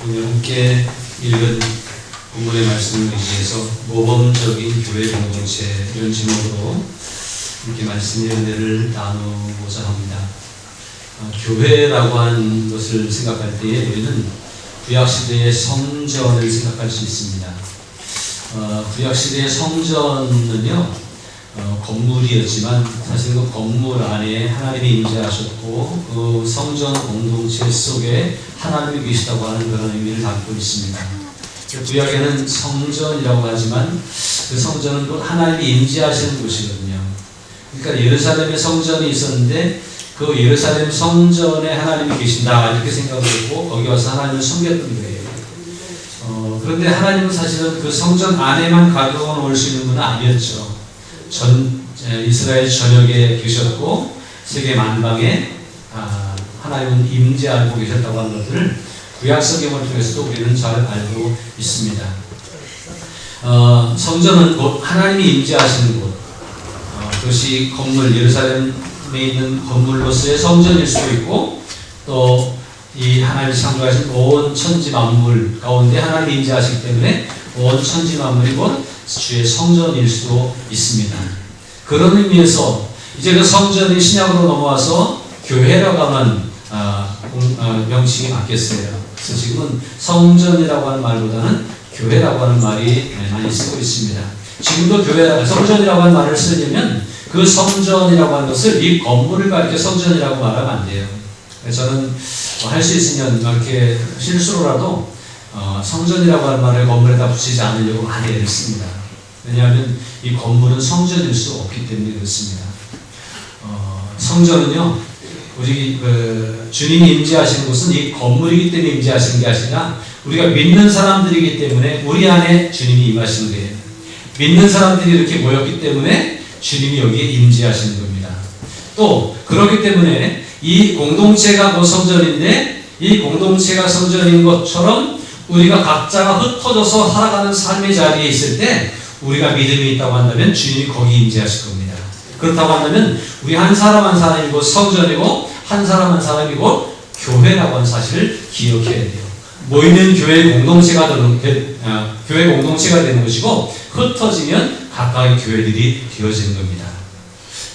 오늘 함께 읽은 본문의 말씀을 의지해서 모범적인 교회 공동체 이런 제목으로 함께 말씀의 은혜를 나누고자 합니다. 교회라고 하는 것을 생각할 때에 우리는 구약시대의 성전을 생각할 수 있습니다. 구약시대의 성전은요 건물이었지만 사실 그 건물 안에 하나님이 임재하셨고 그 성전 공동체 속에 하나님이 계시다고 하는 그런 의미를 담고 있습니다. 구약에는 성전이라고 하지만 그 성전은 또 하나님이 임재하시는 곳이거든요. 그러니까 예루살렘에 성전이 있었는데 그 예루살렘 성전에 하나님이 계신다 이렇게 생각을 했고 거기 와서 하나님을 섬겼던 거예요. 그런데 하나님은 사실은 그 성전 안에만 가두어 놓을 수 있는 분은 아니었죠. 이스라엘 전역에 계셨고 세계 만방에 하나님은 임재하고 계셨다고 하는 것들을 구약 성경을 통해서도 우리는 잘 알고 있습니다. 성전은 곧 하나님이 임재하시는 곳, 그것이 건물, 예루살렘에 있는 건물로서의 성전일 수도 있고 또 이 하나님이 창조하신 온 천지 만물 가운데 하나님이 임재하시기 때문에 온 천지 만물이 곧 주의 성전일 수도 있습니다. 그런 의미에서 이제 그 성전이 신약으로 넘어와서 교회라고 하는 명칭이 바뀌었어요. 그래서 지금은 성전이라고 하는 말보다는 교회라고 하는 말이 많이 쓰고 있습니다. 지금도 성전이라고 하는 말을 쓰려면 그 성전이라고 하는 것을 이 건물을 가리켜 성전이라고 말하면 안 돼요. 저는 할 수 있으면 이렇게 실수로라도 성전이라고 하는 말을 건물에다 붙이지 않으려고 많이 애를 씁니다. 왜냐하면 이 건물은 성전일 수 없기 때문에 그렇습니다. 성전은요, 우리 주님이 임재하시는 곳은 이 건물이기 때문에 임재하시는 게 아니라 우리가 믿는 사람들이기 때문에 우리 안에 주님이 임하시는 거예요. 믿는 사람들이 이렇게 모였기 때문에 주님이 여기에 임재하시는 겁니다. 또 그렇기 때문에 이 공동체가 곧 성전인데 이 공동체가 성전인 것처럼 우리가 각자가 흩어져서 살아가는 삶의 자리에 있을 때 우리가 믿음이 있다고 한다면 주님이 거기 임재하실 겁니다. 그렇다고 한다면 우리 한 사람 한 사람이 곧 성전이고 한 사람 한 사람이 곧 교회라고 하는 사실을 기억해야 돼요. 모이는 교회 공동체가 되는 것이고 흩어지면 각각의 교회들이 되어지는 겁니다.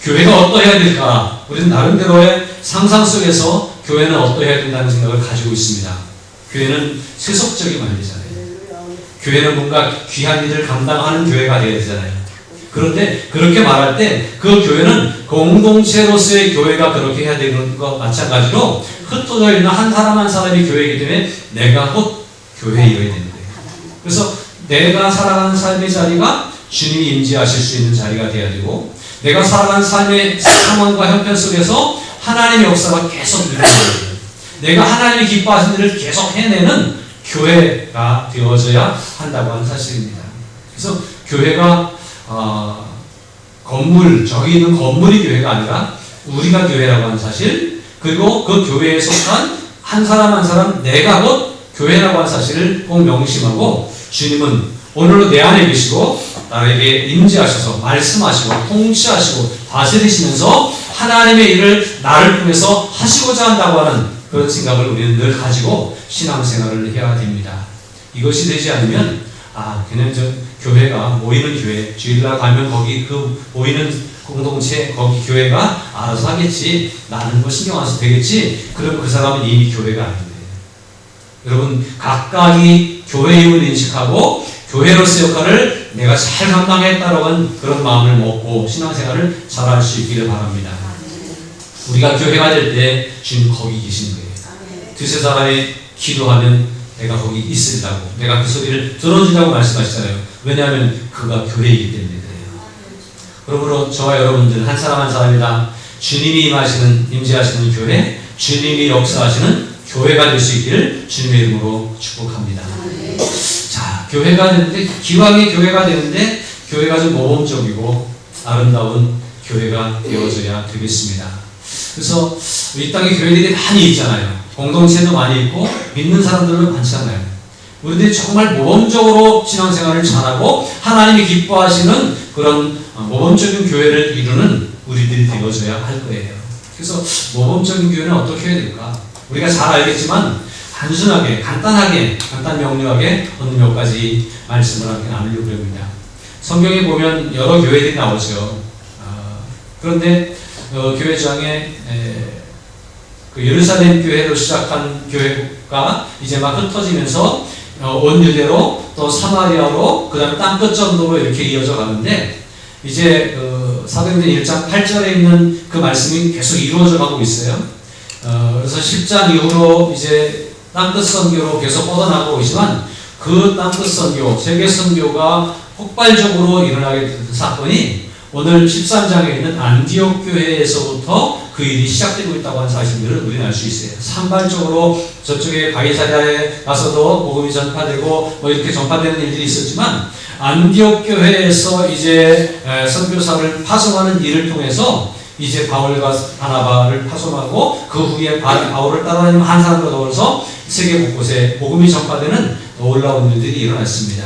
교회가 어떠해야 될까? 우리는 나름대로의 상상 속에서 교회는 어떠해야 된다는 생각을 가지고 있습니다. 교회는 세속적이면 안 되잖아요. 교회는 뭔가 귀한 일을 감당하는 교회가 되어야 되잖아요. 그런데 그렇게 말할 때 그 교회는 공동체로서의 교회가 그렇게 해야 되는 것 마찬가지로 흩어져 있는 한 사람 한 사람이 교회이기 때문에 내가 곧 교회이어야 되는 거예요. 그래서 내가 살아가는 삶의 자리가 주님이 임재하실 수 있는 자리가 되어야 되고 내가 살아가는 삶의 상황과 형편 속에서 하나님의 역사가 계속 일어나야 돼요. 내가 하나님이 기뻐하시는 일을 계속 해내는 교회가 되어져야 한다고 하는 사실입니다. 그래서 교회가 저기 있는 건물이 교회가 아니라 우리가 교회라고 하는 사실, 그리고 그 교회에 속한 한 사람 한 사람 내가 곧 교회라고 하는 사실을 꼭 명심하고 주님은 오늘도 내 안에 계시고 나에게 임재하셔서 말씀하시고 통치하시고 다스리시면서 하나님의 일을 나를 통해서 하시고자 한다고 하는 그런 생각을 우리는 늘 가지고 신앙생활을 해야 됩니다. 이것이 되지 않으면 그냥 교회가 모이는 교회, 주일날 가면 거기 그 모이는 공동체, 거기 교회가 알아서 하겠지, 나는 뭐 신경 안 써도 되겠지, 그러면 그 사람은 이미 교회가 아닌데 여러분 각각이 교회임을 인식하고 교회로서의 역할을 내가 잘 감당했다라고 하는 그런 마음을 먹고 신앙생활을 잘할 수 있기를 바랍니다. 우리가 교회가 될 때 주님 거기 계시는 거예요. 두세 사람이 기도하면 내가 거기 있으리라고, 내가 그 소리를 들어준다고 말씀하시잖아요. 왜냐하면 그가 교회이기 때문에 그래요. 그러므로 저와 여러분들 한 사람 한 사람이다 주님이 임재하시는 교회, 주님이 역사하시는 교회가 될 수 있기를 주님의 이름으로 축복합니다. 자, 교회가 되는데 기왕에 교회가 되는데 교회가 좀 모범적이고 아름다운 교회가 되어져야 되겠습니다. 그래서 이 땅에 교회들이 많이 있잖아요. 공동체도 많이 있고 믿는 사람들도 많잖아요. 우리들이 정말 모범적으로 신앙생활을 잘하고 하나님이 기뻐하시는 그런 모범적인 교회를 이루는 우리들이 되어져야 할 거예요. 그래서 모범적인 교회는 어떻게 해야 될까? 우리가 잘 알겠지만 단순하게, 간단 명료하게 오늘 몇 가지 말씀을 함께 나누려고 합니다. 성경에 보면 여러 교회들이 나오죠. 그런데 교회장에 그 예루살렘 교회로 시작한 교회가 이제 막 흩어지면서 온 유대로 또 사마리아로 그 다음에 땅끝 정도로 이렇게 이어져 가는데 이제 사도행전 1장 8절에 있는 그 말씀이 계속 이루어져 가고 있어요. 그래서 10장 이후로 이제 땅끝 선교로 계속 뻗어나가고 있지만 그 땅끝 선교, 세계 선교가 폭발적으로 일어나게 된 사건이 오늘 13장에 있는 안디옥 교회에서부터 그 일이 시작되고 있다고 하는 사실들을 우리는 알 수 있어요. 산발적으로 저쪽에 가이사랴에 가서도 복음이 전파되고 뭐 이렇게 전파되는 일들이 있었지만 안디옥 교회에서 이제 선교사를 파송하는 일을 통해서 이제 바울과 바나바를 파송하고 그 후에 바울을 따라다니는 한 사람으로 더불어서 세계 곳곳에 복음이 전파되는 놀라운 일들이 일어났습니다.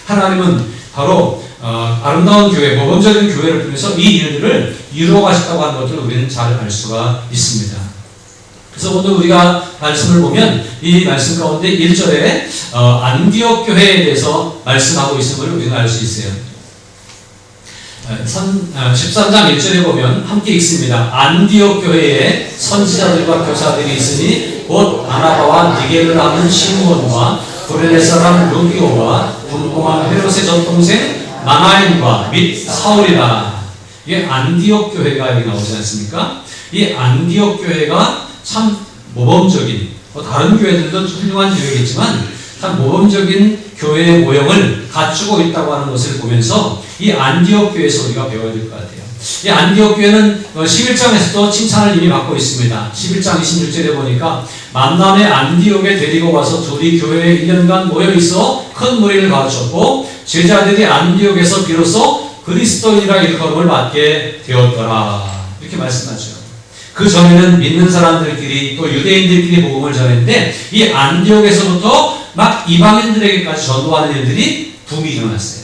하나님은 바로 아름다운 교회, 모범적인 교회를 통해서 이 일들을 이루어 가셨다고 하는 것을 우리는 잘 알 수가 있습니다. 그래서 오늘 우리가 말씀을 보면 이 말씀 가운데 1절에 안디옥 교회에 대해서 말씀하고 있음을 우리는 알 수 있어요. 13장 1절에 보면 함께 읽습니다. 안디옥 교회에 선지자들과 교사들이 있으니 곧 바나바와 니게를 하는 시므온과 구레네 사람 루기오와 분공한 헤롯의 전동생 마나임과 및 사울이라. 이게 안디옥 교회가 여기 나오지 않습니까? 이 안디옥 교회가 참 모범적인, 다른 교회들도 훌륭한 교회겠지만 참 모범적인 교회의 모형을 갖추고 있다고 하는 것을 보면서 이 안디옥 교회에서 우리가 배워야 될 것 같아요. 이 안디옥 교회는 11장에서도 칭찬을 이미 받고 있습니다. 11장 26절에 보니까 만남의 안디옥에 데리고 와서 둘이 교회에 1년간 모여 있어 큰 무리를 가르쳤고 제자들이 안디옥에서 비로소 그리스도인이라 일컬음을 받게 되었더라. 이렇게 말씀하죠. 그 전에는 믿는 사람들끼리 또 유대인들끼리 복음을 전했는데 이 안디옥에서부터 막 이방인들에게까지 전도하는 일들이 붐이 일어났어요.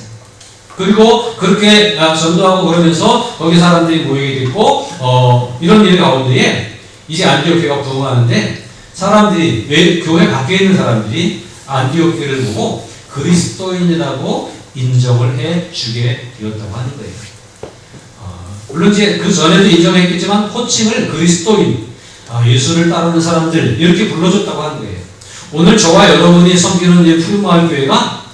그리고 그렇게 전도하고 그러면서 거기 사람들이 모이게 됐고 이런 일 가운데에 이제 안디옥 교회가 부흥하는데 사람들이 교회 밖에 있는 사람들이 안디옥 교회를 보고 그리스도인이라고 인정을 해주게 되었다고 하는 거예요. 물론 이제 그 전에도 인정했겠지만 호칭을 그리스도인, 예수를 따르는 사람들 이렇게 불러줬다고 하는 거예요. 오늘 저와 여러분이 섬기는 이 푸른마을 교회가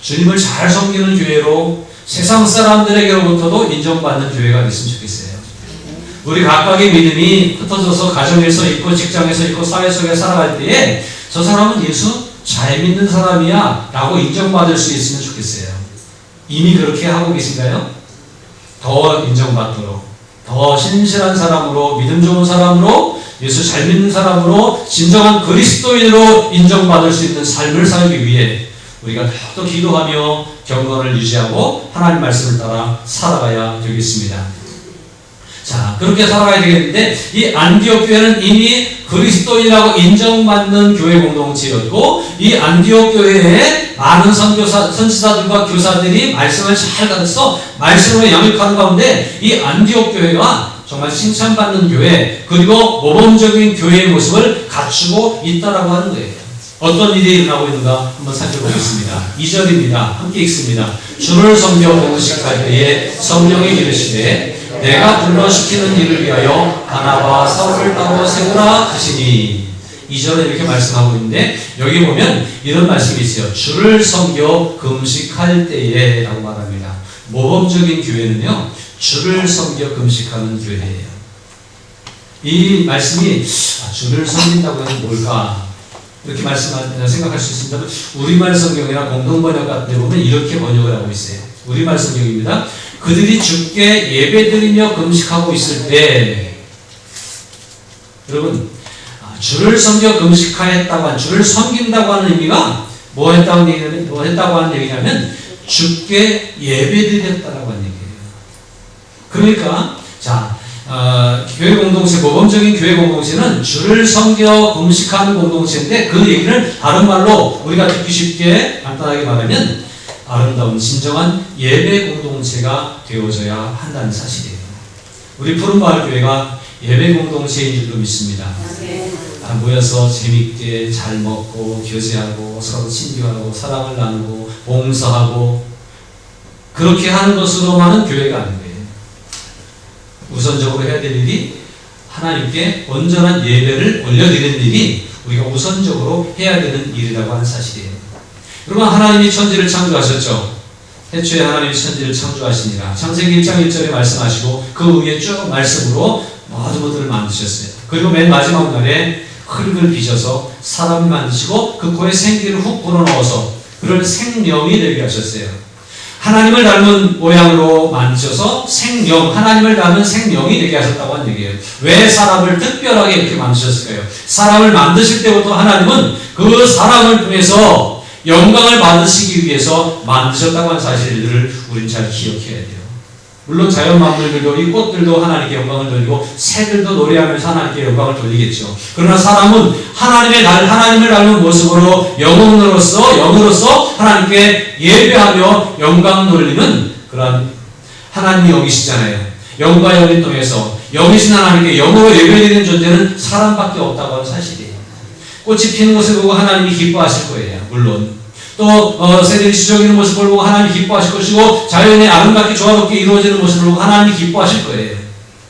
주님을 잘 섬기는 교회로 세상 사람들에게로부터도 인정받는 교회가 됐으면 좋겠어요. 우리 각각의 믿음이 흩어져서 가정에서 있고 직장에서 있고 사회 속에 살아갈 때에 저 사람은 예수 잘 믿는 사람이야 라고 인정받을 수 있으면 좋겠어요. 이미 그렇게 하고 계신가요? 더 인정받도록, 더 신실한 사람으로, 믿음 좋은 사람으로, 예수 잘 믿는 사람으로, 진정한 그리스도인으로 인정받을 수 있는 삶을 살기 위해 우리가 더 기도하며 경건을 유지하고 하나님 말씀을 따라 살아가야 되겠습니다. 자, 그렇게 살아가야 되겠는데 이 안디옥 교회는 이미 그리스도인이라고 인정받는 교회 공동체였고 이 안디옥 교회에 많은 선지자들과 교사들이 말씀을 잘 가르쳐 말씀으로 양육하는 가운데 이 안디옥 교회가 정말 칭찬받는 교회 그리고 모범적인 교회의 모습을 갖추고 있다라고 하는 거예요. 어떤 일이 일어나고 있는가 한번 살펴보겠습니다. 2절입니다. 함께 읽습니다. 주를 섬겨 공식할 때에 성령이 이르시되 내가 불러시키는 일을 위하여 바나바와 사울을 따로 세우라 하시니 2절에 이렇게 말씀하고 있는데 여기 보면 이런 말씀이 있어요. 주를 섬겨 금식할 때에 라고 말합니다. 모범적인 교회는요 주를 섬겨 금식하는 교회예요. 이 말씀이 주를 섬긴다고 하면 뭘까? 이렇게 생각할 수 있습니다. 우리말 성경이나 공동번역 같은 데 보면 이렇게 번역을 하고 있어요. 우리말 성경입니다. 그들이 주께 예배드리며 금식하고 있을 때 여러분 주를 섬겨 금식하였다고 한 주를 섬긴다고 하는 의미가 뭐 했다고 하는 얘기냐면 주께 예배드렸다라고 하는 얘기예요. 그러니까 교회 공동체, 모범적인 교회 공동체는 주를 섬겨 금식하는 공동체인데 그 얘기를 다른 말로 우리가 듣기 쉽게 간단하게 말하면 아름다운 진정한 예배 공동체가 되어져야 한다는 사실이에요. 우리 푸른마을 교회가 예배 공동체인 줄로 믿습니다. 다 모여서 재밌게 잘 먹고 교제하고 서로 친교하고 사랑을 나누고 봉사하고 그렇게 하는 것으로만은 교회가 아닌 거예요. 우선적으로 해야 될 일이 하나님께 온전한 예배를 올려드리는 일이 우리가 우선적으로 해야 되는 일이라고 하는 사실이에요. 여러분, 하나님이 천지를 창조하셨죠. 태초에 하나님이 천지를 창조하시니라. 창세기 1장 1절에 말씀하시고 그 위에 쭉 말씀으로 모든 것들을 만드셨어요. 그리고 맨 마지막 날에 흙을 빚어서 사람을 만드시고 그 코에 생기를 훅 불어넣어서 그를 생명이 되게 하셨어요. 하나님을 닮은 모양으로 만드셔서 생명, 하나님을 닮은 생명이 되게 하셨다고 하는 얘기예요. 왜 사람을 특별하게 이렇게 만드셨을까요? 사람을 만드실 때부터 하나님은 그 사람을 통해서 영광을 받으시기 위해서 만드셨다고 하는 사실들을 우리는 잘 기억해야 돼요. 물론 자연 만물들도 이 꽃들도 하나님께 영광을 돌리고 새들도 노래하면서 하나님께 영광을 돌리겠죠. 그러나 사람은 하나님을 닮은 모습으로 영으로서 하나님께 예배하며 영광 돌리는 그런 하나님이 영이시잖아요. 영과 영을 통해서 영이신 하나님께 영으로 예배드리는 존재는 사람밖에 없다고 하는 사실이에요. 꽃이 피는 것을 보고 하나님이 기뻐하실 거예요. 물론 또 새들이 지저귀는 모습을 보고 하나님이 기뻐하실 것이고 자연의 아름답게 조화롭게 이루어지는 모습을 보고 하나님이 기뻐하실 거예요.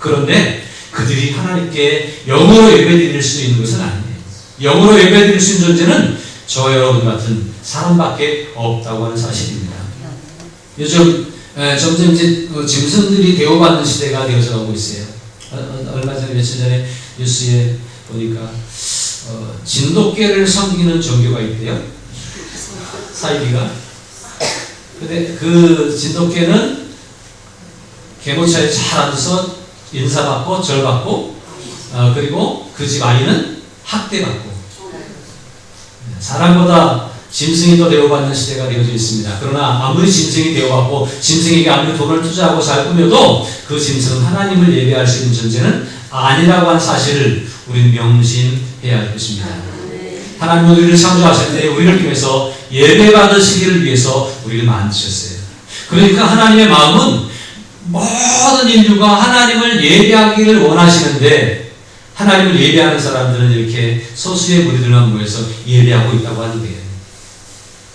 그런데 그들이 하나님께 영으로 예배드릴 수 있는 것은 아니에요. 영으로 예배드릴 수 있는 존재는 저 여러분 같은 사람밖에 없다고 하는 사실입니다. 요즘 점점 이제 짐승들이 대우받는 시대가 되어져 가고 있어요. 얼마 전에 며칠 전에 뉴스에 보니까 진돗개를 섬기는 종교가 있대요. 사이비가. 근데 그 진돗개는 개모차에 잘 앉아서 인사받고 절받고 그리고 그 집 아이는 학대받고 사람보다 짐승이 더 대우받는 시대가 되어져 있습니다. 그러나 아무리 짐승이 대우받고 짐승에게 아무리 돈을 투자하고 잘 꾸며도 그 짐승은 하나님을 예배할 수 있는 존재는 아니라고 하는 사실을 우리는 명심해야 할 것입니다. 하나님은 우리를 창조하실 때 우리를 통해서 예배받으시기를 위해서 우리를 만드셨어요. 그러니까 하나님의 마음은 모든 인류가 하나님을 예배하기를 원하시는데 하나님을 예배하는 사람들은 이렇게 소수의 무리들만 모여서 예배하고 있다고 하는 거예요.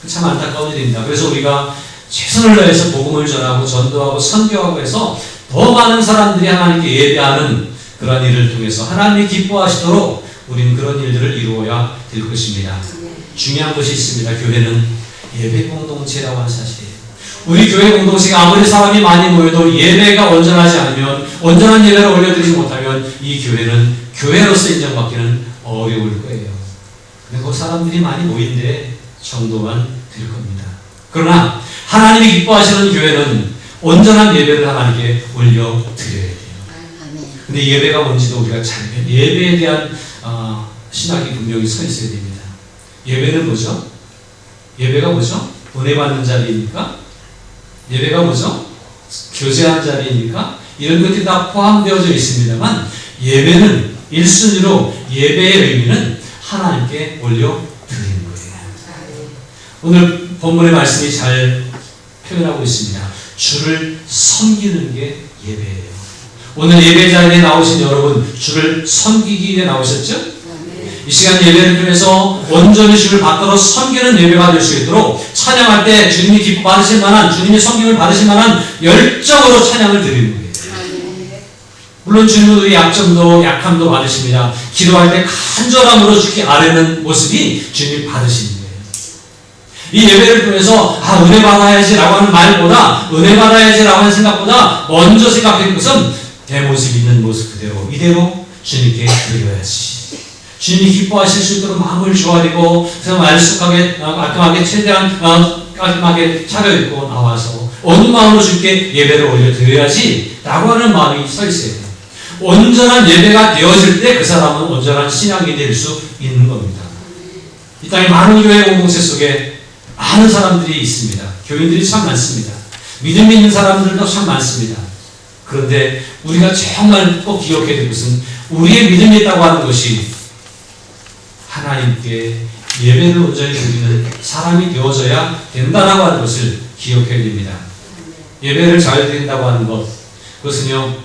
참 안타까운 일입니다. 그래서 우리가 최선을 다해서 복음을 전하고 전도하고 선교하고 해서 더 많은 사람들이 하나님께 예배하는 그런 일을 통해서 하나님이 기뻐하시도록 우리는 그런 일들을 이루어야 될 것입니다. 중요한 것이 있습니다. 교회는 예배 공동체라고 하는 사실이에요. 우리 교회 공동체가 아무리 사람이 많이 모여도 예배가 온전하지 않으면 온전한 예배를 올려드리지 못하면 이 교회는 교회로서 인정받기는 어려울 거예요. 근데 그 사람들이 많이 모인데 정도만 될 겁니다. 그러나 하나님이 기뻐하시는 교회는 온전한 예배를 하나님께 올려드려야 돼요. 근데 예배가 뭔지도 우리가 잘 예배에 대한 신학이 분명히 서 있어야 됩니다. 예배는 뭐죠? 예배가 뭐죠? 은혜 받는 자리입니까? 예배가 뭐죠? 교제하는 자리입니까? 이런 것들이 다 포함되어져 있습니다만 예배는 1순위로 예배의 의미는 하나님께 올려드리는 거예요. 오늘 본문의 말씀이 잘 표현하고 있습니다. 주를 섬기는 게 예배예요. 오늘 예배 자리에 나오신 여러분, 주를 섬기기 위해 나오셨죠? 이 시간 예배를 통해서 온전히 주를 받들어 섬기는 예배가 될 수 있도록 찬양할 때 주님이 기뻐 받으실 만한, 주님의 섬김을 받으실 만한 열정으로 찬양을 드리는 거예요. 물론 주님은 우리 약함도 받으십니다. 기도할 때 간절함으로 주께 아뢰는 모습이 주님이 받으시는 거예요. 이 예배를 통해서 은혜 받아야지라고 하는 말보다 은혜 받아야지라고 하는 생각보다 먼저 생각하는 것은 내 모습 있는 모습 그대로 이대로 주님께 드려야지. 주님이 기뻐하실 수 있도록 마음을 조아리고 말쑥하게 깔끔하게 최대한 깔끔하게 차려입고 나와서 온 마음으로 주께 예배를 올려드려야지 라고 하는 마음이 서 있어야 돼요. 온전한 예배가 되어질 때 그 사람은 온전한 신앙이 될 수 있는 겁니다. 이 땅에 많은 교회 공동체 속에 많은 사람들이 있습니다. 교인들이 참 많습니다. 믿음 있는 사람들도 참 많습니다. 그런데 우리가 정말 꼭 기억해야 될 것은 우리의 믿음이 있다고 하는 것이 하나님께 예배를 온전히 드리는 사람이 되어져야 된다라고 하는 것을 기억해야 됩니다. 예배를 잘 드린다고 하는 것, 그것은요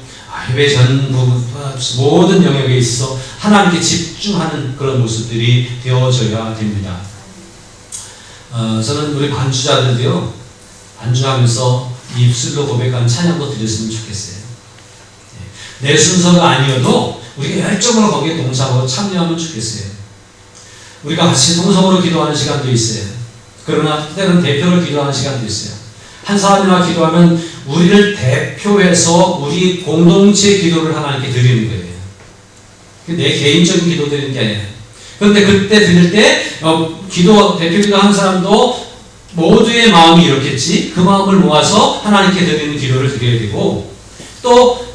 예배 전 부분 모든 영역에 있어 하나님께 집중하는 그런 모습들이 되어져야 됩니다. 저는 우리 반주자들도요, 반주하면서 입술로 고백하는 찬양도 드렸으면 좋겠어요. 내 순서가 아니어도 우리가 열정으로 거기에 동참하고 참여하면 좋겠어요. 우리가 같이 동성으로 기도하는 시간도 있어요. 그러나 때로는 대표로 기도하는 시간도 있어요. 한 사람이나 기도하면 우리를 대표해서 우리 공동체 기도를 하나님께 드리는 거예요. 내 개인적인 기도 드리는 게 아니에요. 그런데 그때 드릴 때 대표 기도하는 사람도 모두의 마음이 이렇겠지. 그 마음을 모아서 하나님께 드리는 기도를 드려야 되고, 또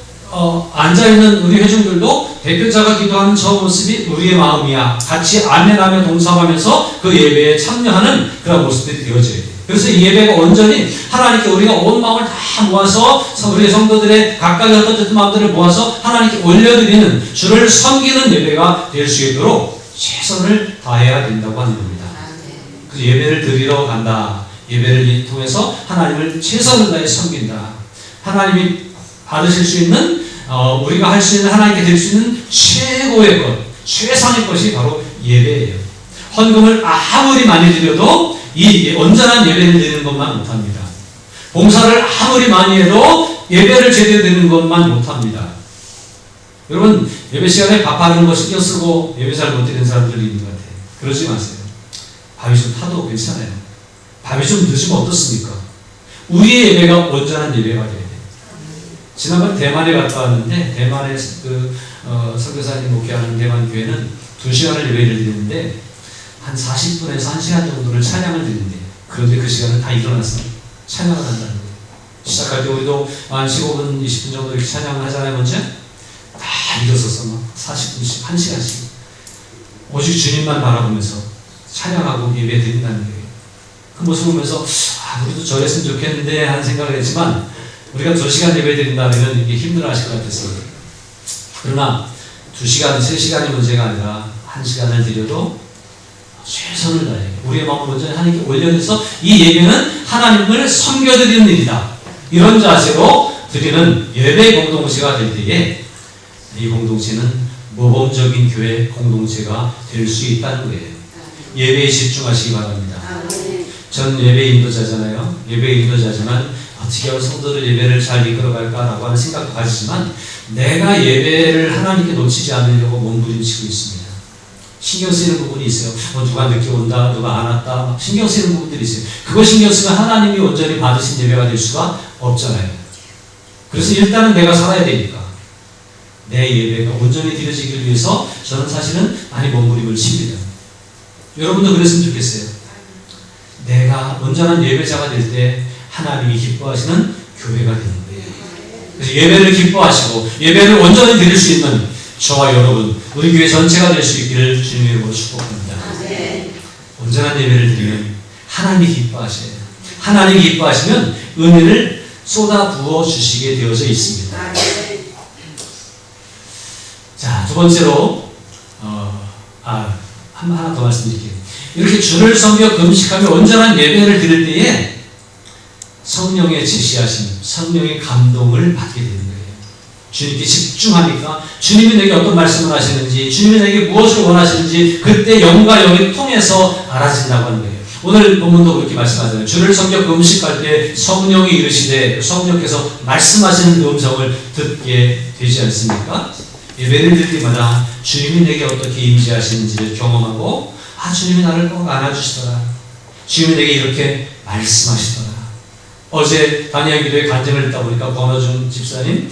앉아있는 우리 회중들도 대표자가 기도하는 저 모습이 우리의 마음이야. 같이 아멘하며 동참하면서 그 예배에 참여하는 그런 모습들이 되어져야 돼요. 그래서 이 예배가 온전히 하나님께 우리가 온 마음을 다 모아서 우리의 성도들의 각각의 어떤 마음들을 모아서 하나님께 올려드리는, 주를 섬기는 예배가 될 수 있도록 최선을 다해야 된다고 하는 겁니다. 그래서 예배를 드리러 간다. 예배를 통해서 하나님을 최선을 다해 섬긴다. 하나님이 받으실 수 있는, 우리가 할 수 있는, 하나님께 드릴 수 있는 최고의 것, 최상의 것이 바로 예배예요. 헌금을 아무리 많이 드려도 이 온전한 예배를 드리는 것만 못합니다. 봉사를 아무리 많이 해도 예배를 제대로 드리는 것만 못합니다. 여러분, 예배 시간에 밥하는 거 신경 쓰고 예배 잘 못 드리는 사람들이 있는 것 같아요. 그러지 마세요. 밥이 좀 타도 괜찮아요. 밥이 좀 늦으면 어떻습니까? 우리의 예배가 온전한 예배가 돼야 돼요. 지난번 대만에 갔다 왔는데, 대만에 선교사님 목회하는 대만 교회는 2시간을 예배를 드리는데 한 40분에서 1시간 정도를 찬양을 드린대요. 그런데 그 시간을 다 일어나서 찬양을 한다는 거예요. 시작할 때 우리도 한 15분, 20분 정도 이렇게 찬양을 하잖아요. 먼저 다 일어서서 막 40분씩, 1시간씩 오직 주님만 바라보면서 찬양하고 예배 드린다는 거예요. 그 모습을 보면서 우리도 저랬으면 좋겠는데 하는 생각을 했지만, 우리가 2시간 예배 드린다면 이게 힘들어 하실 것 같아서. 그러나 2시간, 3시간이 문제가 아니라 1시간을 드려도 최선을 다해 우리의 마음을 온전히 하나님께 올려서 이 예배는 하나님을 섬겨드리는 일이다. 이런 자세로 드리는 예배 공동체가 될 때에 이 공동체는 모범적인 교회 공동체가 될 수 있다는 거예요. 예배에 집중하시기 바랍니다. 전 예배 인도자잖아요. 예배 인도자지만 어떻게 하면 성도들 예배를 잘 이끌어갈까라고 하는 생각도 가지지만, 내가 예배를 하나님께 놓치지 않으려고 몸부림치고 있습니다. 신경 쓰이는 부분이 있어요. 누가 늦게 온다, 누가 안 왔다, 신경 쓰이는 부분들이 있어요. 그거 신경 쓰면 하나님이 온전히 받으신 예배가 될 수가 없잖아요. 그래서 일단은 내가 살아야 되니까 내 예배가 온전히 드려지기 위해서 저는 사실은 많이 몸부림을 칩니다. 여러분도 그랬으면 좋겠어요. 내가 온전한 예배자가 될 때 하나님이 기뻐하시는 교회가 되는 거예요. 그래서 예배를 기뻐하시고 예배를 온전히 드릴 수 있는 저와 여러분, 우리 교회 전체가 될 수 있기를 주님의 이름으로 축복합니다. 온전한 예배를 드리면 하나님이 기뻐하셔요. 하나님이 기뻐하시면 은혜를 쏟아 부어 주시게 되어져 있습니다. 자, 두 번째로 하나 더 말씀드릴게요. 이렇게 주를 섬겨 금식하며 온전한 예배를 드릴 때에 성령의 지시하심, 성령의 감동을 받게 되는 거예요. 주님께 집중하니까 주님이 내게 어떤 말씀을 하시는지, 주님이 내게 무엇을 원하시는지 그때 영과 영이 통해서 알아진다고 하는 거예요. 오늘 본문도 그렇게 말씀하잖아요. 주를 섬겨 금식할 때 성령이 이르시되, 성령께서 말씀하시는 그 음성을 듣게 되지 않습니까? 예배를 드릴 때마다 주님이 내게 어떻게 임재하시는지를 경험하고, 주님이 나를 꼭 안아주시더라, 주님이 내게 이렇게 말씀하시더라. 어제 다니엘 기도에 간증을 듣다 보니까 권호중 집사님,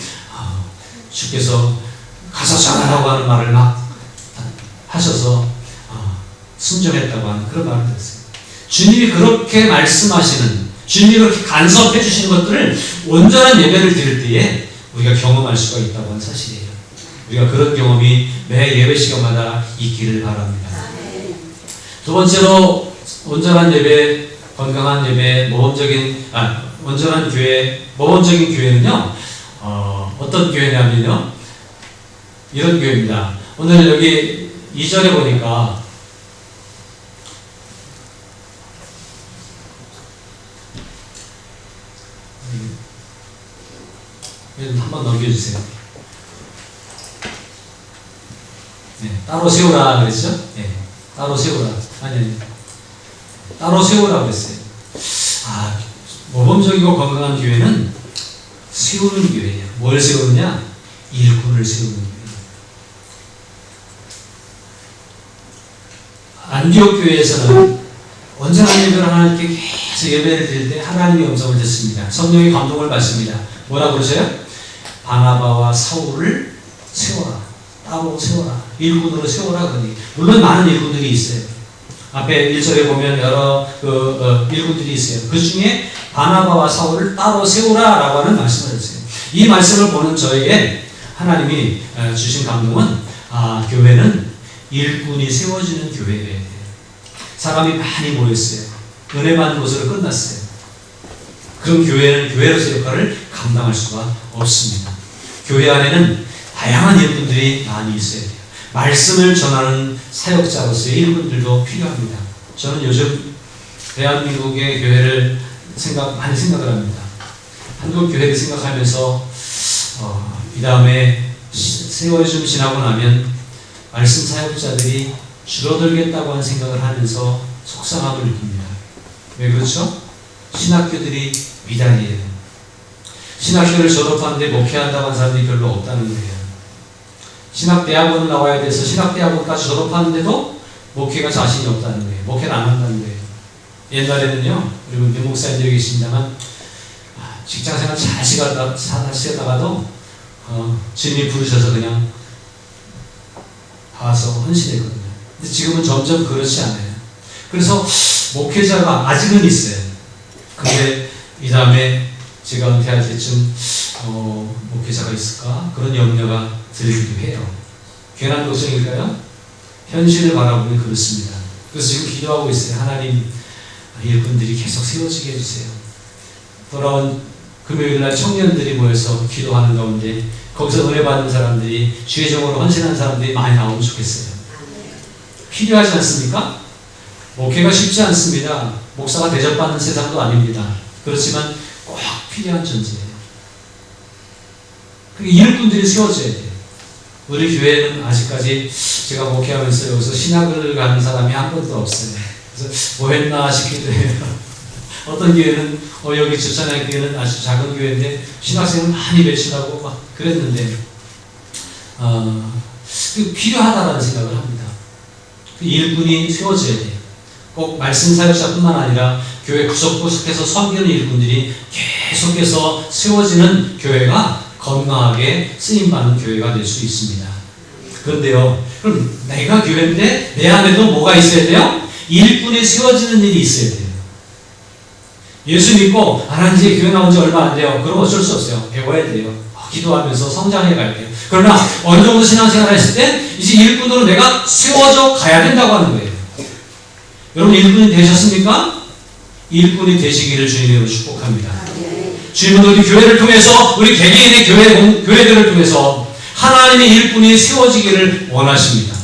주께서 가서 전하라고 하는 말을 막 하셔서 순종했다고 하는 그런 말을 들었어요. 주님이 그렇게 말씀하시는, 주님이 그렇게 간섭해 주시는 것들을 온전한 예배를 드릴 때에 우리가 경험할 수가 있다고 하는 사실이에요. 우리가 그런 경험이 매 예배 시간마다 있기를 바랍니다. 두 번째로, 온전한 예배, 건강한 예배, 온전한 교회, 모범적인 교회는요, 어떤 교회냐면요, 이런 교회입니다. 오늘 여기 2절에 보니까 한번 넘겨주세요. 따로 세우라 그랬죠? 예. 따로 세우라. 아니. 따로 세우라 그랬어요. 모범적이고 건강한 교회는 세우는 교회예요. 뭘 세우느냐? 일꾼을 세우는 교회예요. 안디옥 교회에서는 언제나 예배를 하나님께 계속 예배를 드릴 때 하나님의 음성을 듣습니다. 성령의 감동을 받습니다. 뭐라고 그러세요? 바나바와 사울을 세워라. 따로 세워라. 일꾼으로 세워라. 그러니 물론 많은 일꾼들이 있어요. 앞에 1절에 보면 여러 일꾼들이 있어요. 그 중에 바나바와 사울을 따로 세우라 라고 하는 말씀을 했어요. 이 말씀을 보는 저에게 하나님이 주신 감동은 교회는 일꾼이 세워지는 교회여야 돼요. 사람이 많이 모였어요. 은혜 받는 곳으로 끝났어요. 그럼 교회는 교회로서의 역할을 감당할 수가 없습니다. 교회 안에는 다양한 일꾼들이 많이 있어야 돼요. 말씀을 전하는 사역자로서의 일꾼들도 필요합니다. 저는 요즘 대한민국의 교회를 많이 생각을 합니다. 한국 교회를 생각하면서 이 다음에 세월 좀 지나고 나면 말씀 사역자들이 줄어들겠다고 하는 생각을 하면서 속상함을 느낍니다. 왜 그렇죠? 신학교들이 미달이에요. 신학교를 졸업하는데 목회한다고 하는 사람들이 별로 없다는 거예요. 신학대학원을 나와야 돼서 신학대학원까지 졸업하는데도 목회가 자신이 없다는 거예요. 목회를 안 한다는 거예요. 옛날에는요, 그리고 목사님들이 계십니다만 직장생활 잘 하시다가도 주님이 부르셔서 그냥 가서 헌신했거든요. 근데 지금은 점점 그렇지 않아요. 그래서 목회자가 아직은 있어요. 근데 이 다음에 제가 은퇴할 때쯤 목회자가 있을까? 그런 염려가 들기도 해요. 괜한 걱정일까요? 현실을 바라보면 그렇습니다. 그래서 지금 기도하고 있어요. 하나님, 일꾼들이 계속 세워지게 해주세요. 돌아온 금요일날 청년들이 모여서 기도하는 가운데 거기서 은혜 받는 사람들이 주의적으로 헌신하는 사람들이 많이 나오면 좋겠어요. 필요하지 않습니까? 목회가 쉽지 않습니다. 목사가 대접받는 세상도 아닙니다. 그렇지만 꼭 필요한 존재예요. 일꾼들이 세워져야 돼요. 우리 교회는 아직까지 제가 목회하면서 여기서 신학을 가는 사람이 한 번도 없어요. 그래서 뭐 했나 싶기도 해요. 어떤 교회는 여기 주찬의 교회는 아주 작은 교회인데 신학생을 많이 배출하고 막 그랬는데 필요하다라는 생각을 합니다. 일꾼이 세워져야 돼요. 꼭 말씀 사역자뿐만 아니라 교회 구석구석에서 섬기는 일꾼들이 계속해서 세워지는 교회가 건강하게 쓰임받는 교회가 될 수 있습니다. 그런데요, 그럼 내가 교회인데 내 안에도 뭐가 있어야 돼요? 일꾼이 세워지는 일이 있어야 돼요. 예수 믿고 하나님 교회 나온 지 얼마 안 돼요. 그럼 어쩔 수 없어요. 배워야 돼요. 기도하면서 성장해 가야 돼요. 그러나 어느 정도 신앙생활을 했을 때 이제 일꾼으로 내가 세워져 가야 된다고 하는 거예요. 여러분 일꾼이 되셨습니까? 일꾼이 되시기를 주님으로 축복합니다. 주님은 우리 교회를 통해서 우리 개개인의 교회들을 통해서 하나님의 일꾼이 세워지기를 원하십니다.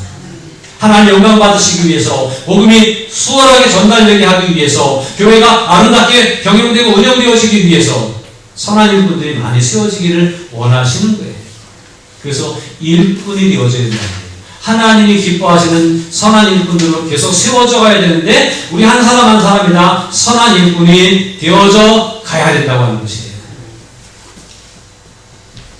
하나님 영광 받으시기 위해서 복음이 수월하게 전달되게 하기 위해서 교회가 아름답게 경영되고 운영되어지기 위해서 선한 일꾼들이 많이 세워지기를 원하시는 거예요. 그래서 일꾼이 되어져야 된다는 거예요. 하나님이 기뻐하시는 선한 일꾼들로 계속 세워져 가야 되는데 우리 한 사람 한 사람이 다 선한 일꾼이 되어져 가야 된다고 하는 것이에요.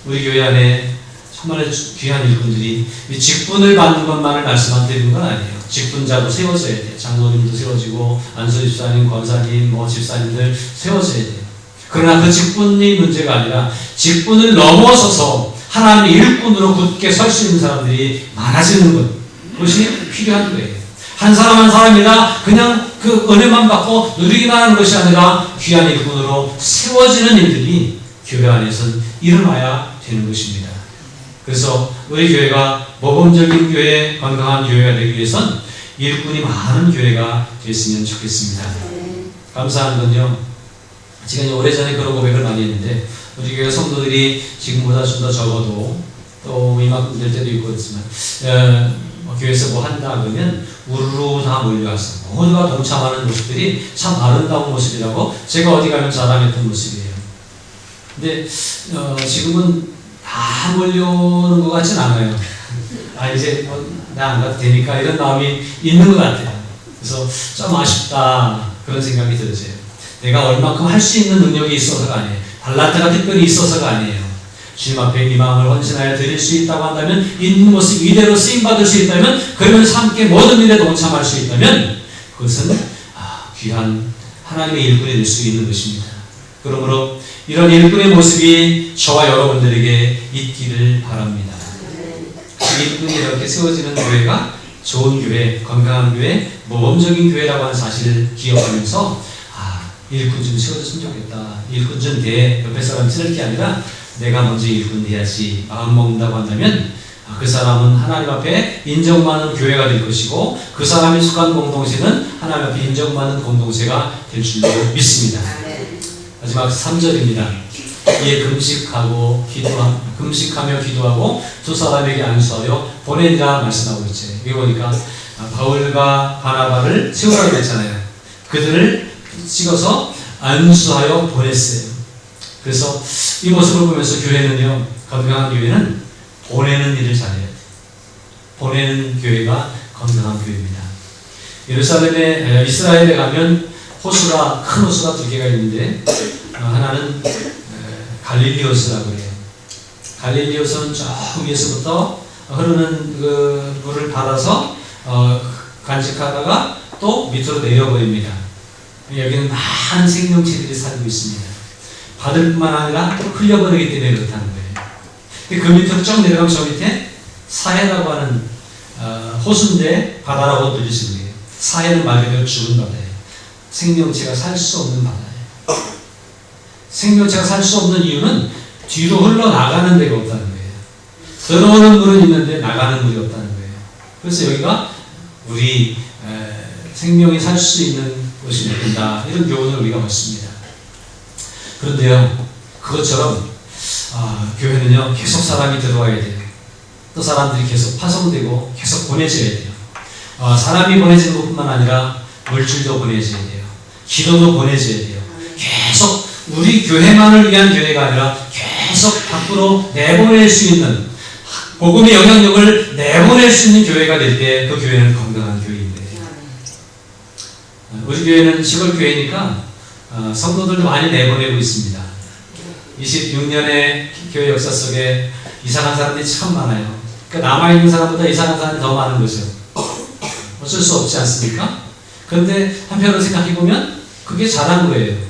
우리 교회 안에 정말 귀한 일꾼들이 직분을 받는 것만을 말씀 안 드리는 건 아니에요. 직분자도 세워져야 돼요. 장로님도 세워지고 안수 집사님, 권사님, 집사님들 세워져야 돼요. 그러나 그 직분이 문제가 아니라 직분을 넘어서서 하나님의 일꾼으로 굳게 설 수 있는 사람들이 많아지는 것, 그것이 필요한 거예요. 한 사람 한 사람이나 그냥 그 은혜만 받고 누리기만 하는 것이 아니라 귀한 일꾼으로 세워지는 일들이 교회 안에서는 일어나야 되는 것입니다. 그래서 우리 교회가 모범적인 교회, 건강한 교회가 되기 위해선 일꾼이 많은 교회가 됐으면 좋겠습니다. 감사한 건요, 제가 오래전에 그런 고백을 많이 했는데 우리 교회 성도들이 지금보다 좀 더 적어도 또 이만큼 될 때도 있고 그렇지만 교회에서 뭐 한다 그러면 우르르 다 몰려와서 모두가 동참하는 모습들이 참 아름다운 모습이라고 제가 어디 가면 자랑했던 모습이에요. 근데 지금은 다 몰려오는 것 같진 않아요. 이제 나 안 가도 되니까 이런 마음이 있는 것 같아요. 그래서 좀 아쉽다 그런 생각이 들어져요. 내가 얼마큼 할 수 있는 능력이 있어서가 아니에요. 달란트가 특별히 있어서가 아니에요. 주님 앞에 이 마음을 헌신하여 드릴 수 있다고 한다면, 있는 모습 이대로 쓰임받을 수 있다면, 그러면서 함께 모든 일에 동참할 수 있다면 그것은 귀한 하나님의 일꾼이 될 수 있는 것입니다. 그러므로 이런 일꾼의 모습이 저와 여러분들에게 있기를 바랍니다. 일꾼이 이렇게 세워지는 교회가 좋은 교회, 건강한 교회, 모범적인 교회라고 하는 사실을 기억하면서 일꾼 좀 세워줬으면 좋겠다. 일꾼 좀 돼. 옆에 사람 찌를 게 아니라 내가 먼저 일꾼 돼야지 마음 먹는다고 한다면 그 사람은 하나님 앞에 인정받는 교회가 될 것이고, 그 사람이 속한 공동체는 하나님 앞에 인정받는 공동체가 될 줄로 믿습니다. 마지막 3절입니다. 이에 금식하며 기도하고 두 사람에게 안수하여 보내니라 말씀하고 있죠. 여기 보니까 바울과 바나바를 세우라고 했잖아요. 그들을 찍어서 안수하여 보냈어요. 그래서 이 모습을 보면서 교회는요, 건강한 교회는 보내는 일을 잘해야 돼요. 보내는 교회가 건강한 교회입니다. 이스라엘에 가면 호수가, 큰 호수가 두 개가 있는데, 하나는 갈릴리호수라고 해요. 갈릴리호수는 저 위에서부터 흐르는 그 물을 받아서 간직하다가 또 밑으로 내려버립니다. 여기는 많은 생명체들이 살고 있습니다. 받을 뿐만 아니라 흘려버리기 때문에 그렇다는 거예요. 그 밑으로 쭉 내려가면 저 밑에 사해라고 하는 호수인데 바다라고 불릴 수 있는 거예요. 사해는 말 그대로 죽은 바다예요. 생명체가 살 수 없는 바다예요. 생명체가 살 수 없는 이유는 뒤로 흘러나가는 데가 없다는 거예요. 들어오는 물은 있는데 나가는 물이 없다는 거예요. 그래서 여기가 우리 생명이 살 수 있는 곳이 된다. 이런 교훈을 우리가 얻습니다. 그런데요, 그것처럼 교회는요, 계속 사람이 들어와야 돼요. 또 사람들이 계속 파송되고 계속 보내져야 돼요. 사람이 보내지는 것뿐만 아니라 물질도 보내져야 돼요. 기도도 보내져야 돼요. 계속 우리 교회만을 위한 교회가 아니라 계속 밖으로 내보낼 수 있는, 복음의 영향력을 내보낼 수 있는 교회가 될 때 그 교회는 건강한 교회인데, 우리 교회는 시골 교회니까 성도들도 많이 내보내고 있습니다. 26년의 교회 역사 속에 이사간 사람들이 참 많아요. 그러니까 남아있는 사람보다 이사간 사람이 더 많은 거죠. 어쩔 수 없지 않습니까? 그런데 한편으로 생각해보면 그게 잘한 거예요.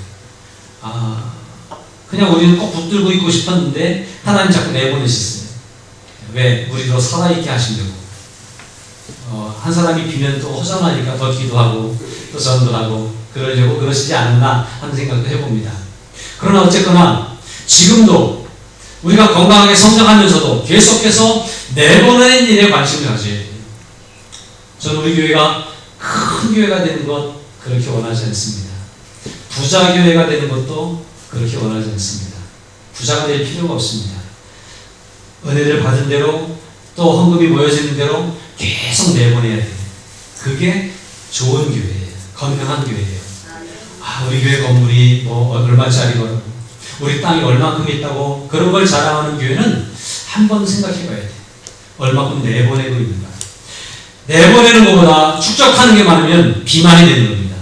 그냥 우리는 꼭 붙들고 있고 싶었는데 하나님 자꾸 내보내셨어요. 왜? 우리도 살아있게 하시려고. 한 사람이 비면 또 허전하니까 더 기도하고 또 전도하고 그러려고 그러시지 않았나 하는 생각도 해봅니다. 그러나 어쨌거나 지금도 우리가 건강하게 성장하면서도 계속해서 내보내는 일에 관심을 가져야 돼요. 저는 우리 교회가 큰 교회가 되는 것 그렇게 원하지 않습니다. 부자 교회가 되는 것도 그렇게 원하지 않습니다. 부자가 될 필요가 없습니다. 은혜를 받은 대로 또 헌금이 모여지는 대로 계속 내보내야 돼요. 그게 좋은 교회예요. 건강한 교회예요. 우리 교회 건물이 뭐 얼마짜리고 우리 땅이 얼마큼 있다고 그런 걸 자랑하는 교회는 한번 생각해 봐야 돼요. 얼마큼 내보내고 있는가. 내보내는 것보다 축적하는 게 많으면 비만이 되는 겁니다.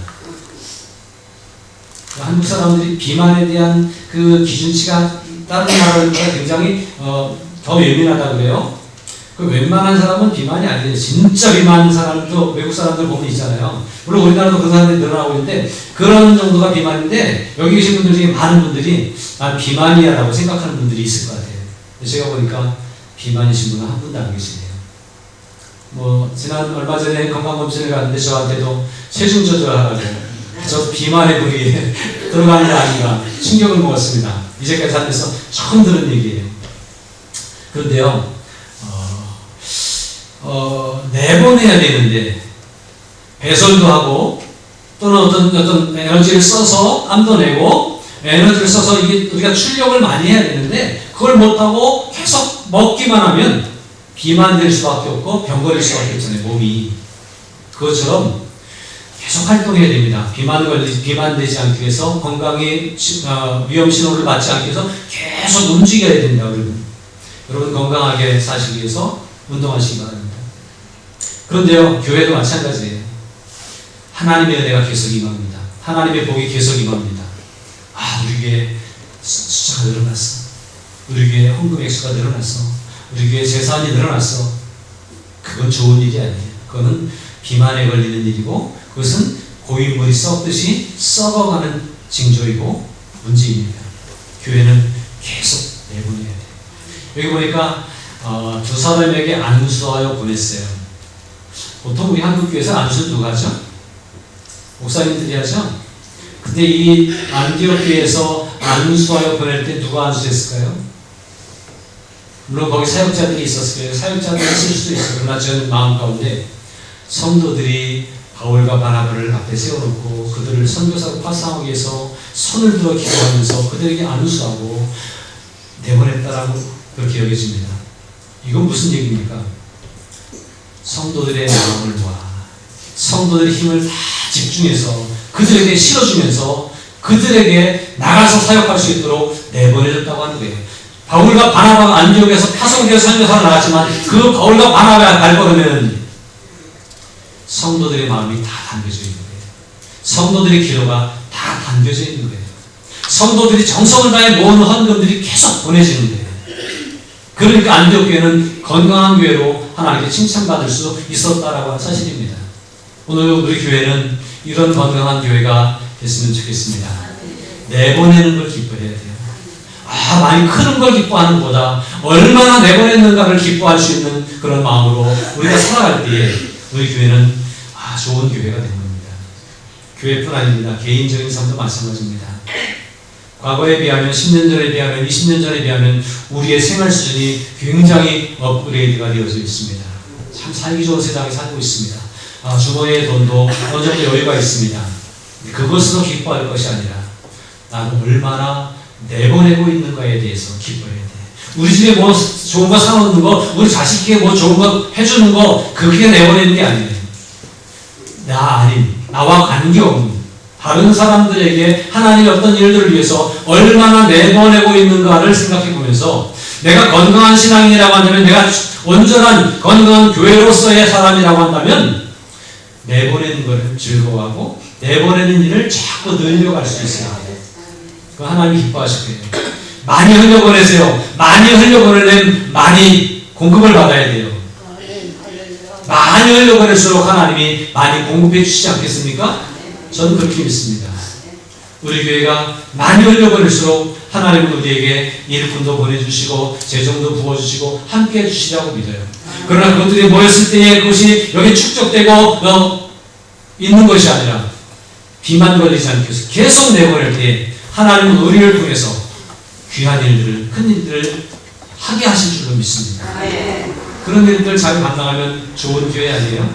한국 사람들이 비만에 대한 그 기준치가 다른 나라보다 굉장히 더 예민하다고 그래요. 그 웬만한 사람은 비만이 아니에요. 진짜 비만한 사람도 외국 사람들 보면 있잖아요. 물론 우리나라도 그런 사람들이 늘어나고 있는데 그런 정도가 비만인데 여기 계신 분들 중에 많은 분들이 난 비만이야 라고 생각하는 분들이 있을 것 같아요. 제가 보니까 비만이신 분은 한 분도 안 계시네요. 지난 얼마 전에 건강검진을 갔는데 저한테도 체중 조절하라고 저 비만의 부위에 들어가는 게 아닌가 충격을 먹었습니다. 이제까지 살면서 처음 들은 얘기예요. 그런데요, 내보내야 되는데 배설도 하고 또는 어떤 에너지를 써서 땀도 내고 에너지를 써서 이게 우리가 출력을 많이 해야 되는데 그걸 못하고 계속 먹기만 하면 비만될 수밖에 없고 병 걸릴 수밖에 없잖아요. 몸이. 그것처럼 계속 활동해야 됩니다. 비만되지 않기 위해서 건강에 위험 신호를 받지 않기 위해서 계속 움직여야 됩니다. 여러분 건강하게 사시기 위해서 운동하시기 바랍니다. 그런데요, 교회도 마찬가지예요. 하나님의 은혜가 계속 임합니다. 하나님의 복이 계속 임합니다. 우리 교회 숫자가 늘어났어. 우리 교회 헌금 액수가 늘어났어. 우리 교회 재산이 늘어났어. 그건 좋은 일이 아니에요. 그거는 비만에 걸리는 일이고, 그것은 고인물이 썩듯이 썩어가는 징조이고 문제입니다. 교회는 계속 내보내야 돼요. 여기 보니까 두 사람에게 안수하여 보냈어요. 보통 우리 한국교회에서 안수 누가 하죠? 목사님들이 하죠? 근데 이 안디옥 교회에서 안수하여 보낼 때 누가 안수했을까요? 물론 거기 사역자들이 있었을 거예요. 사역자들이 있을 수도 있어요. 그러나 저는 마음 가운데 성도들이 바울과 바나바를 앞에 세워놓고 그들을 선교사로 파송하기 위해서 손을 들어 기도하면서 그들에게 안수하고 내보냈다라고 그렇게 여겨집니다. 이건 무슨 얘기입니까? 성도들의 마음을 모아 성도들의 힘을 다 집중해서 그들에게 실어주면서 그들에게 나가서 사역할 수 있도록 내보내줬다고 하는 거예요. 바울과 바나바가 안디옥에서 파송되어서 선교사로 나갔지만 그 바울과 바나바가 발걸으면 성도들의 마음이 다 담겨져 있는 거예요. 성도들의 기도가 다 담겨져 있는 거예요. 성도들이 정성을 다해 모은 헌금들이 계속 보내지는 거예요. 그러니까 안디옥 교회는 건강한 교회로 하나님께 칭찬받을 수 있었다라고 하는 사실입니다. 오늘 우리 교회는 이런 건강한 교회가 됐으면 좋겠습니다. 내보내는 걸 기뻐해야 돼요. 많이 크는 걸 기뻐하는 것보다 얼마나 내보냈는가를 기뻐할 수 있는 그런 마음으로 우리가 살아갈 때에 우리 교회는 좋은 교회가 된 겁니다. 교회뿐 아닙니다. 개인적인 삶도 마찬가지입니다. 과거에 비하면 10년 전에 비하면 20년 전에 비하면 우리의 생활 수준이 굉장히 업그레이드가 되어져 있습니다. 참 살기 좋은 세상에 살고 있습니다. 주머니에 돈도 어느 정도 여유가 있습니다. 그것으로 기뻐할 것이 아니라 나는 얼마나 내보내고 있는가에 대해서 기뻐해야 돼. 우리 집에 뭐 좋은 거 사놓는 거, 우리 자식에게 뭐 좋은 거 해주는 거, 그게 내보내는 게 아니에요. 나와 관계없는 다른 사람들에게 하나님의 어떤 일들을 위해서 얼마나 내보내고 있는가를 생각해 보면서 내가 건강한 신앙이라고 한다면, 내가 온전한 건강한 교회로서의 사람이라고 한다면 내보내는 것을 즐거워하고 내보내는 일을 자꾸 늘려갈 수 있어요. 그 하나님이 기뻐하실 거예요. 많이 흘려보내세요. 많이 흘려보내려면 많이 공급을 받아야 돼요. 많이 흘려보낼수록 하나님이 많이 공급해 주시지 않겠습니까? 저는 그렇게 믿습니다. 우리 교회가 많이 흘려보낼수록 하나님은 우리에게 일꾼도 보내주시고 재정도 부어주시고 함께 해주시라고 믿어요. 그러나 그것들이 모였을 때에 그것이 여기 축적되고 있는 것이 아니라 비만 걸리지 않게 해서 계속 내보낼 때 하나님은 우리를 통해서 귀한 일들을, 큰 일들을 하게 하실 줄로 믿습니다. 그런 일들 잘 감당하면 좋은 교회 아니에요?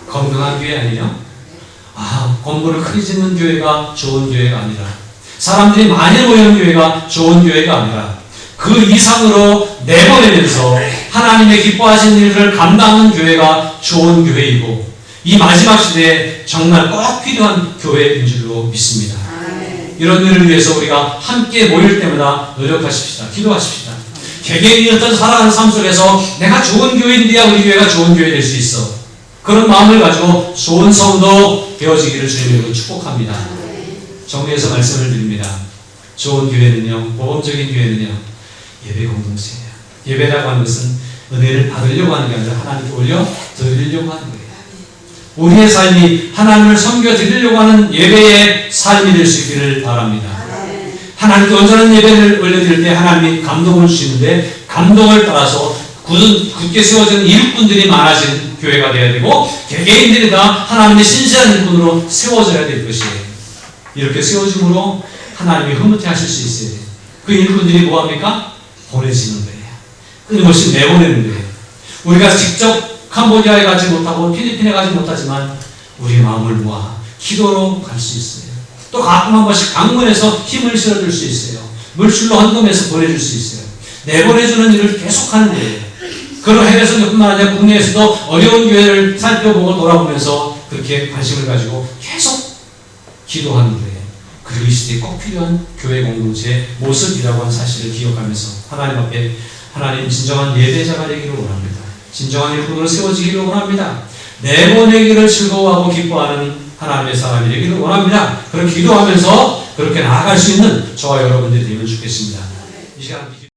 건강한 교회 아니에요? 건물을 크게 짓는 교회가 좋은 교회가 아니라, 사람들이 많이 모이는 교회가 좋은 교회가 아니라 그 이상으로 내보내면서 하나님의 기뻐하신 일들을 감당하는 교회가 좋은 교회이고, 이 마지막 시대에 정말 꼭 필요한 교회인 줄로 믿습니다. 이런 일을 위해서 우리가 함께 모일 때마다 노력하십시다. 기도하십시다. 개개인이 어떤 살아가는 삶 속에서 내가 좋은 교회인데야 우리 교회가 좋은 교회 될 수 있어. 그런 마음을 가지고 좋은 성도 되어지기를 주님으로 축복합니다. 정리해서 말씀을 드립니다. 좋은 교회는요, 모범적인 교회는요, 예배 공동체예요. 예배라고 하는 것은 은혜를 받으려고 하는 게 아니라 하나님께 올려 드리려고 하는 거예요. 우리의 삶이 하나님을 섬겨 드리려고 하는 예배의 삶이 될 수 있기를 바랍니다. 하나님께 온전한 예배를 올려드릴 때 하나님이 감동을 주시는데, 감동을 따라서 굳게 세워진 일꾼들이 많아진 교회가 되어야 되고, 개개인들이 다 하나님의 신실한 일꾼으로 세워져야 될 것이에요. 이렇게 세워짐으로 하나님이 흐뭇해 하실 수 있어야 돼요. 그 일꾼들이 뭐합니까? 보내지는 거예요. 끊임없이 내보내는 거예요. 우리가 직접 캄보디아에 가지 못하고 필리핀에 가지 못하지만 우리 마음을 모아 기도로 갈 수 있어요. 또 가끔 한 번씩 방문해서 힘을 실어줄 수 있어요. 물질로 헌금해서 보내줄 수 있어요. 내보내주는 일을 계속하는 거예요. 그런 해외에서뿐만 아니라 국내에서도 어려운 교회를 살펴보고 돌아보면서 그렇게 관심을 가지고 계속 기도하는 거예요. 그리고 이 시대에 꼭 필요한 교회 공동체의 모습이라고 하는 사실을 기억하면서 하나님 앞에, 하나님 진정한 예배자가 되기를 원합니다. 진정한 일꾼으로 세워지기를 원합니다. 내보내기를 즐거워하고 기뻐하는 하나님의 사람이 되기를 원합니다. 그렇게 기도하면서 그렇게 나아갈 수 있는 저와 여러분들이 되면 좋겠습니다. 이 시간